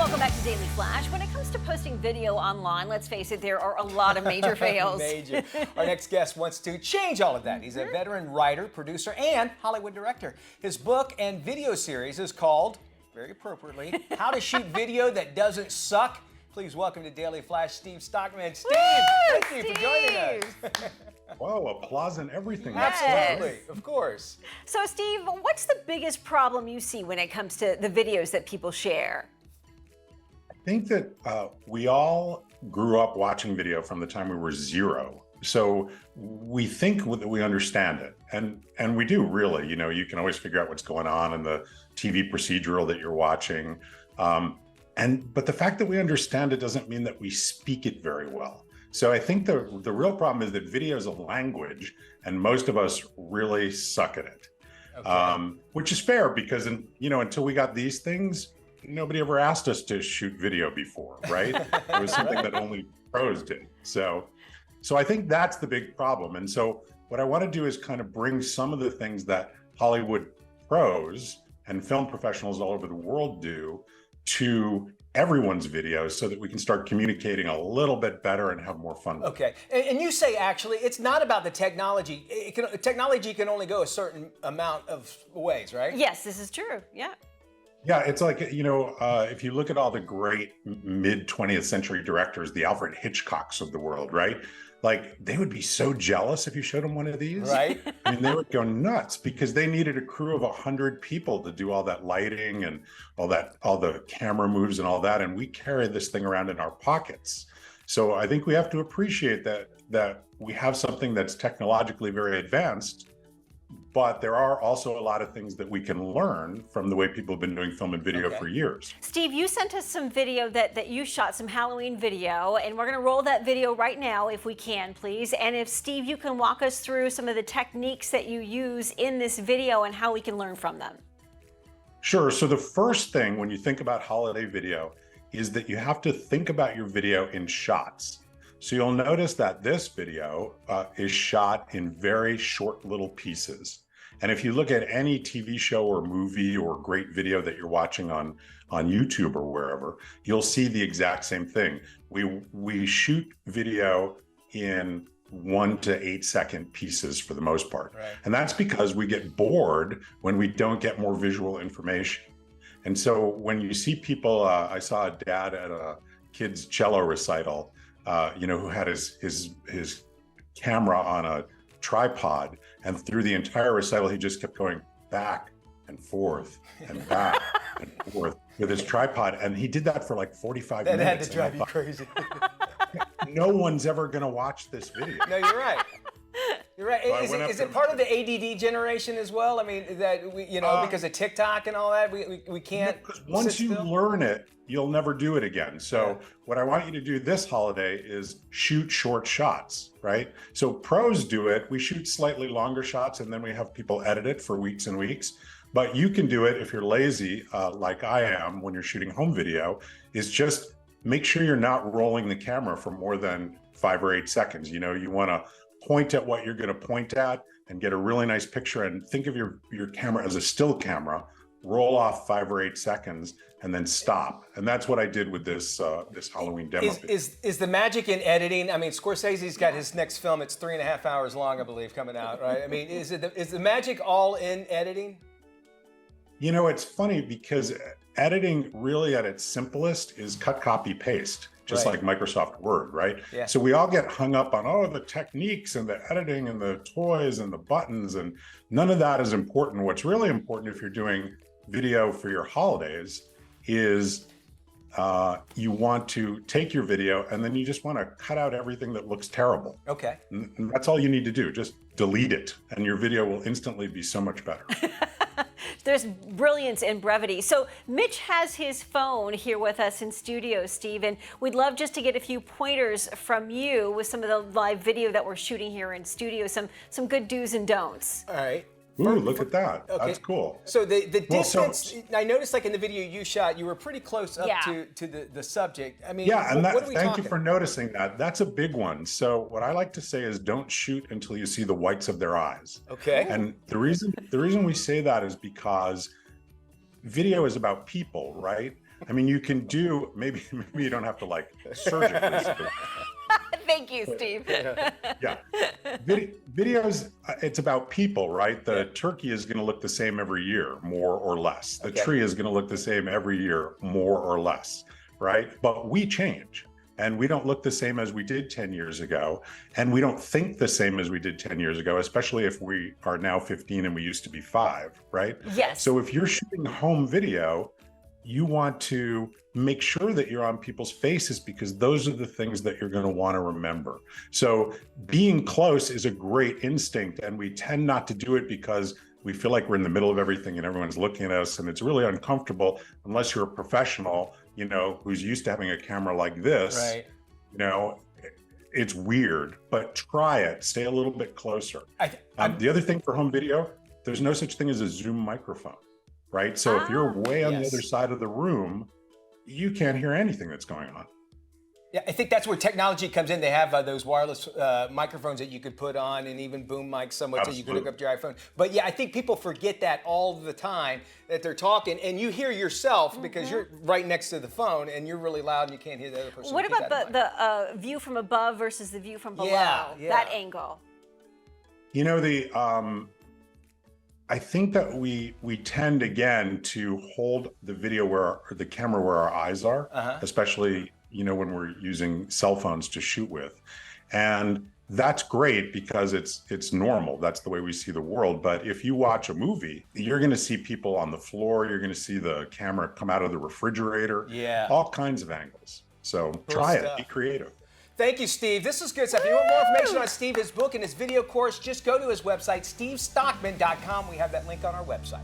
Welcome back to Daily Flash. When it comes to posting video online, let's face it, there are a lot of major fails. Major. Our next guest wants to change all of that. He's a veteran writer, producer, and Hollywood director. His book and video series is called, very appropriately, How to Shoot Video That Doesn't Suck. Please welcome to Daily Flash, Steve Stockman. Steve, thank you for joining us. Whoa, applause and everything. Yes. Absolutely, of course. So, Steve, what's the biggest problem you see when it comes to the videos that people share? I think that we all grew up watching video from the time we were 0. So we think that we understand it. And we do really, you know, you can always figure out what's going on in the TV procedural that you're watching. But the fact that we understand it doesn't mean that we speak it very well. So I think the real problem is that video is a language and most of us really suck at it. Okay. Which is fair because, until we got these things, nobody ever asked us to shoot video before, right? It was something that only pros did. So I think that's the big problem. And so what I want to do is kind of bring some of the things that Hollywood pros and film professionals all over the world do to everyone's videos so that we can start communicating a little bit better and have more fun. Okay, and you say actually it's not about the technology. Technology can only go a certain amount of ways, right? Yes, this is true, yeah. Yeah, it's like, if you look at all the great mid-20th century directors, the Alfred Hitchcocks of the world, right? Like, they would be so jealous if you showed them one of these. Right. I mean, they would go nuts because they needed a crew of 100 people to do all that lighting and all the camera moves and all that. And we carry this thing around in our pockets. So I think we have to appreciate that we have something that's technologically very advanced, but there are also a lot of things that we can learn from the way people have been doing film and video for years. Steve, you sent us some video that you shot, some Halloween video, and we're going to roll that video right now if we can, please. And if, Steve, you can walk us through some of the techniques that you use in this video and how we can learn from them. Sure. So the first thing when you think about holiday video is that you have to think about your video in shots. So you'll notice that this video is shot in very short little pieces. And if you look at any TV show or movie or great video that you're watching on YouTube or wherever, you'll see the exact same thing. We shoot video in 1 to 8 second pieces for the most part. Right. And that's because we get bored when we don't get more visual information. And so when you see people, I saw a dad at a kid's cello recital, who had his camera on a tripod, and through the entire recital, he just kept going back and forth and back and forth with his tripod. And he did that for like 45 minutes. That had to drive you crazy. No one's ever going to watch this video. No, you're right. You're right. So is it part of the ADD generation as well? I mean, that because of TikTok and all that, we can't. Because once you learn it, you'll never do it again. So what I want you to do this holiday is shoot short shots, right? So pros do it. We shoot slightly longer shots, and then we have people edit it for weeks and weeks. But you can do it if you're lazy, like I am when you're shooting home video, is just make sure you're not rolling the camera for more than 5 or 8 seconds. You want to point at what you're going to point at and get a really nice picture, and think of your camera as a still camera, roll off 5 or 8 seconds and then stop. And that's what I did with this this Halloween demo. Is the magic in editing? I mean, Scorsese's got his next film, it's 3.5 hours long, I believe, coming out, right? I mean, is the magic all in editing? It's funny because editing really at its simplest is cut, copy, paste. Just like Microsoft Word, right? Yeah. So we all get hung up on, the techniques and the editing and the toys and the buttons, and none of that is important. What's really important if you're doing video for your holidays is you want to take your video and then you just want to cut out everything that looks terrible. Okay. And that's all you need to do. Just delete it and your video will instantly be so much better. There's brilliance in brevity. So Mitch has his phone here with us in studio, Steve, and we'd love just to get a few pointers from you with some of the live video that we're shooting here in studio, some good do's and don'ts. All right. Ooh, look at that. Okay. That's cool. So the distance, I noticed like in the video you shot, you were pretty close up to the subject. I mean, thank you for noticing that. That's a big one. So what I like to say is don't shoot until you see the whites of their eyes. Okay. And the reason we say that is because video is about people, right? I mean, you can do, maybe you don't have to like surgically. Thank you, Steve. Yeah. Videos, it's about people, right? The turkey is going to look the same every year, more or less. The tree is going to look the same every year, more or less, right? But we change. And we don't look the same as we did 10 years ago. And we don't think the same as we did 10 years ago, especially if we are now 15 and we used to be 5, right? Yes. So if you're shooting home video, you want to make sure that you're on people's faces because those are the things that you're going to want to remember. So being close is a great instinct, and we tend not to do it because we feel like we're in the middle of everything and everyone's looking at us, and it's really uncomfortable unless you're a professional, you know, who's used to having a camera like this. Right. You know, it's weird, but try it. Stay a little bit closer. The other thing for home video, there's no such thing as a Zoom microphone, right? So if you're way on the other side of the room, you can't hear anything that's going on. Yeah, I think that's where technology comes in. They have those wireless microphones that you could put on, and even boom mics somewhat, so you can hook up to your iPhone. But yeah, I think people forget that all the time, that they're talking, and you hear yourself because you're right next to the phone, and you're really loud, and you can't hear the other person. What about the view from above versus the view from below? That angle. You know, I think that we tend again to hold the video or the camera where our eyes are, especially, you know, when we're using cell phones to shoot with. And that's great because it's normal. That's the way we see the world. But if you watch a movie, you're going to see people on the floor. You're going to see the camera come out of the refrigerator. Yeah. All kinds of angles. So try it. Be creative. Thank you, Steve. This is good stuff. If you want more information on Steve, his book, and his video course, just go to his website, stevestockman.com. We have that link on our website.